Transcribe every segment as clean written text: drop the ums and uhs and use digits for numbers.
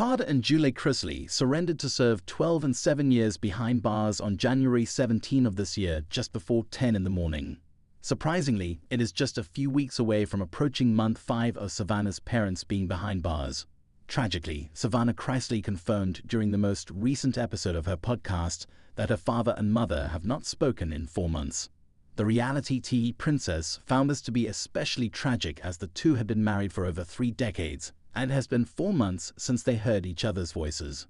Todd and Julie Chrisley surrendered to serve 12 and 7 years behind bars on January 17 of this year, just before 10 in the morning. Surprisingly, it is just a few weeks away from approaching month 5 of Savannah's parents being behind bars. Tragically, Savannah Chrisley confirmed during the most recent episode of her podcast that her father and mother have not spoken in 4 months. The reality TV princess found this to be especially tragic as the two had been married for over 3 decades, and it has been 4 months since they heard each other's voices.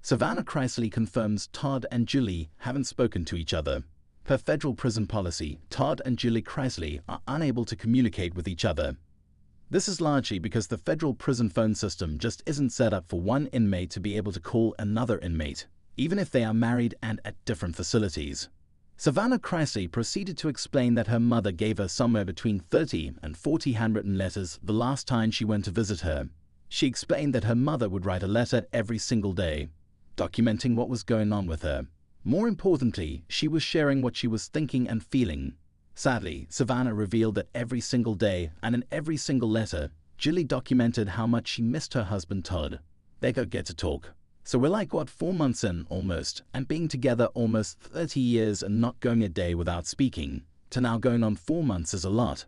Savannah Chrisley confirms Todd and Julie haven't spoken to each other. Per federal prison policy, Todd and Julie Chrisley are unable to communicate with each other. This is largely because the federal prison phone system just isn't set up for one inmate to be able to call another inmate, even if they are married and at different facilities. Savannah Chrisley proceeded to explain that her mother gave her somewhere between 30 and 40 handwritten letters the last time she went to visit her. She explained that her mother would write a letter every single day, documenting what was going on with her. More importantly, she was sharing what she was thinking and feeling. Sadly, Savannah revealed that every single day and in every single letter, Julie documented how much she missed her husband Todd. They could get to talk. So we're like, 4 months in almost, and being together almost 30 years and not going a day without speaking, to now going on 4 months is a lot.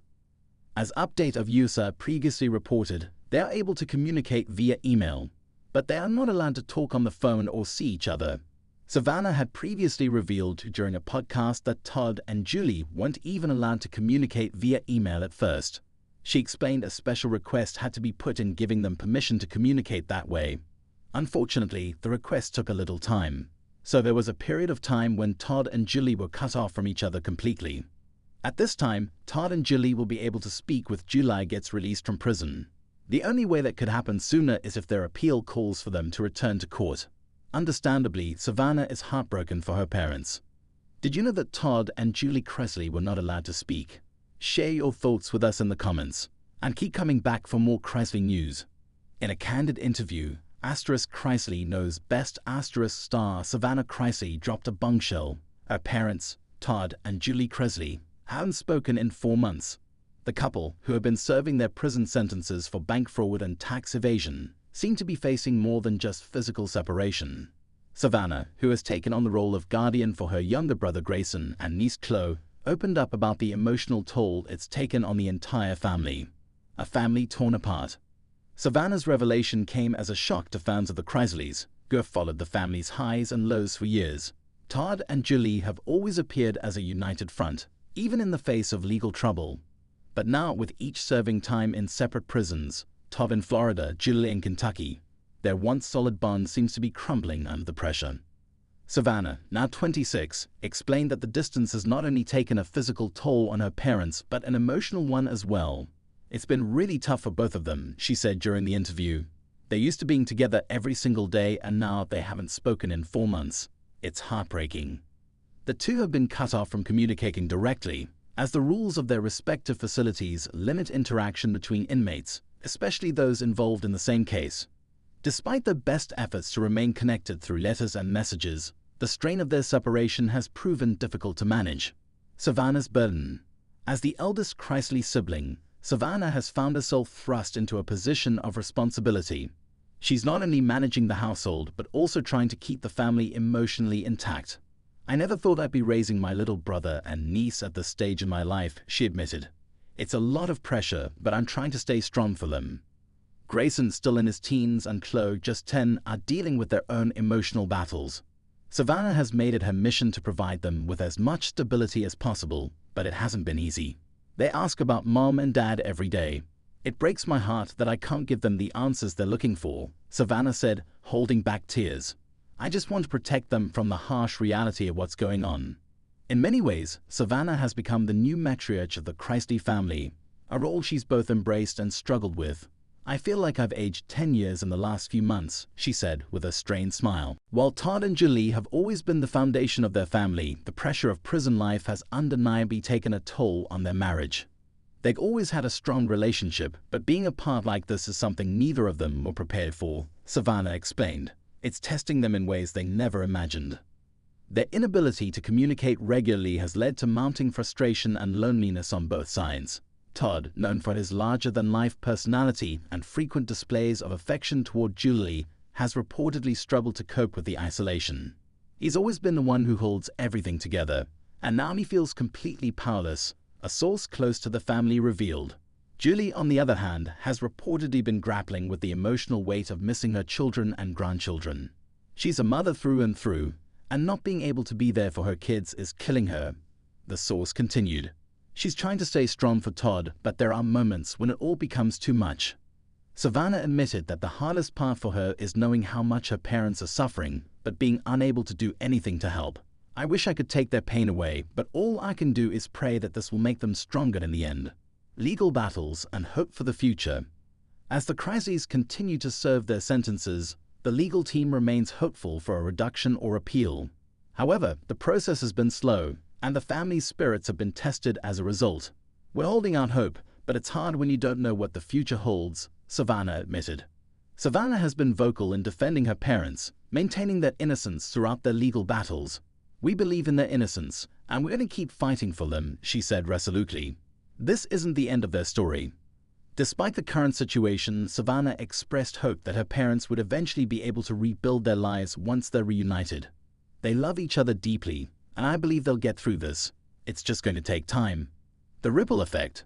As Update of USA previously reported, they are able to communicate via email, but they are not allowed to talk on the phone or see each other. Savannah had previously revealed during a podcast that Todd and Julie weren't even allowed to communicate via email at first. She explained a special request had to be put in giving them permission to communicate that way. Unfortunately, the request took a little time, so there was a period of time when Todd and Julie were cut off from each other completely. At this time, Todd and Julie will be able to speak when Julie gets released from prison. The only way that could happen sooner is if their appeal calls for them to return to court. Understandably, Savannah is heartbroken for her parents. Did you know that Todd and Julie Chrisley were not allowed to speak? Share your thoughts with us in the comments, and keep coming back for more Chrisley news. In a candid interview, Chrisley knows best star Savannah Chrisley dropped a bombshell. Her parents, Todd and Julie Chrisley, haven't spoken in 4 months. The couple, who have been serving their prison sentences for bank fraud and tax evasion, seem to be facing more than just physical separation. Savannah, who has taken on the role of guardian for her younger brother Grayson and niece Chloe, opened up about the emotional toll it's taken on the entire family. A family torn apart. Savannah's revelation came as a shock to fans of the Chrisleys, who have followed the family's highs and lows for years. Todd and Julie have always appeared as a united front, even in the face of legal trouble. But now, with each serving time in separate prisons, Todd in Florida, Julie in Kentucky, their once solid bond seems to be crumbling under the pressure. Savannah, now 26, explained that the distance has not only taken a physical toll on her parents, but an emotional one as well. It's been really tough for both of them, she said during the interview. They're used to being together every single day, and now they haven't spoken in 4 months. It's heartbreaking. The two have been cut off from communicating directly, as the rules of their respective facilities limit interaction between inmates, especially those involved in the same case. Despite their best efforts to remain connected through letters and messages, the strain of their separation has proven difficult to manage. Savannah's burden. As the eldest Chrisley sibling, Savannah has found herself thrust into a position of responsibility. She's not only managing the household, but also trying to keep the family emotionally intact. "I never thought I'd be raising my little brother and niece at this stage in my life," she admitted. "It's a lot of pressure, but I'm trying to stay strong for them." Grayson, still in his teens, and Chloe, just 10, are dealing with their own emotional battles. Savannah has made it her mission to provide them with as much stability as possible, but it hasn't been easy. They ask about mom and dad every day. "It breaks my heart that I can't give them the answers they're looking for," Savannah said, holding back tears. "I just want to protect them from the harsh reality of what's going on." In many ways, Savannah has become the new matriarch of the Chrisley family, a role she's both embraced and struggled with. "I feel like I've aged 10 years in the last few months," she said with a strained smile. While Todd and Julie have always been the foundation of their family, the pressure of prison life has undeniably taken a toll on their marriage. They've always had a strong relationship, but being apart like this is something neither of them were prepared for, Savannah explained. It's testing them in ways they never imagined. Their inability to communicate regularly has led to mounting frustration and loneliness on both sides. Todd, known for his larger-than-life personality and frequent displays of affection toward Julie, has reportedly struggled to cope with the isolation. He's always been the one who holds everything together, and now he feels completely powerless, a source close to the family revealed. Julie, on the other hand, has reportedly been grappling with the emotional weight of missing her children and grandchildren. She's a mother through and through, and not being able to be there for her kids is killing her, the source continued. She's trying to stay strong for Todd, but there are moments when it all becomes too much. Savannah admitted that the hardest part for her is knowing how much her parents are suffering, but being unable to do anything to help. I wish I could take their pain away, but all I can do is pray that this will make them stronger in the end. Legal battles and hope for the future. As the Chrisleys continue to serve their sentences, the legal team remains hopeful for a reduction or appeal. However, the process has been slow, and the family's spirits have been tested as a result. We're holding out hope, but it's hard when you don't know what the future holds, Savannah admitted. Savannah has been vocal in defending her parents, maintaining their innocence throughout their legal battles. We believe in their innocence, and we're going to keep fighting for them, she said resolutely. This isn't the end of their story. Despite the current situation, Savannah expressed hope that her parents would eventually be able to rebuild their lives once they're reunited. They love each other deeply, and I believe they'll get through this. It's just going to take time. The ripple effect.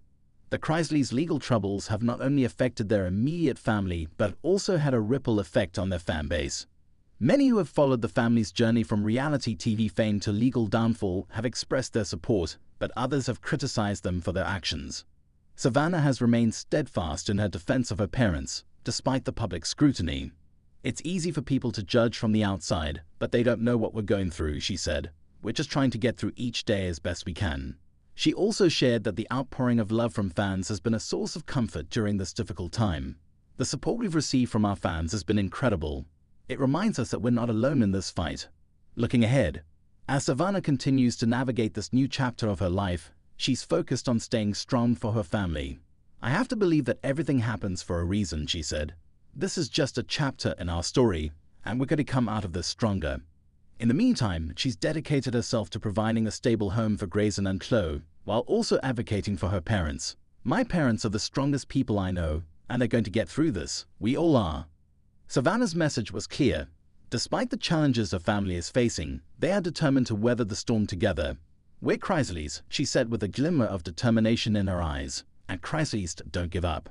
The Chrisleys' legal troubles have not only affected their immediate family, but also had a ripple effect on their fan base. Many who have followed the family's journey from reality TV fame to legal downfall have expressed their support, but others have criticized them for their actions. Savannah has remained steadfast in her defense of her parents, despite the public scrutiny. It's easy for people to judge from the outside, but they don't know what we're going through, she said. We're just trying to get through each day as best we can. She also shared that the outpouring of love from fans has been a source of comfort during this difficult time. The support we've received from our fans has been incredible. It reminds us that we're not alone in this fight. Looking ahead, as Savannah continues to navigate this new chapter of her life, she's focused on staying strong for her family. I have to believe that everything happens for a reason, she said. This is just a chapter in our story, and we're going to come out of this stronger. In the meantime, she's dedicated herself to providing a stable home for Grayson and Chloe, while also advocating for her parents. My parents are the strongest people I know, and they're going to get through this. We all are. Savannah's message was clear. Despite the challenges her family is facing, they are determined to weather the storm together. We're Chrisleys, she said with a glimmer of determination in her eyes, and Chrisleys don't give up.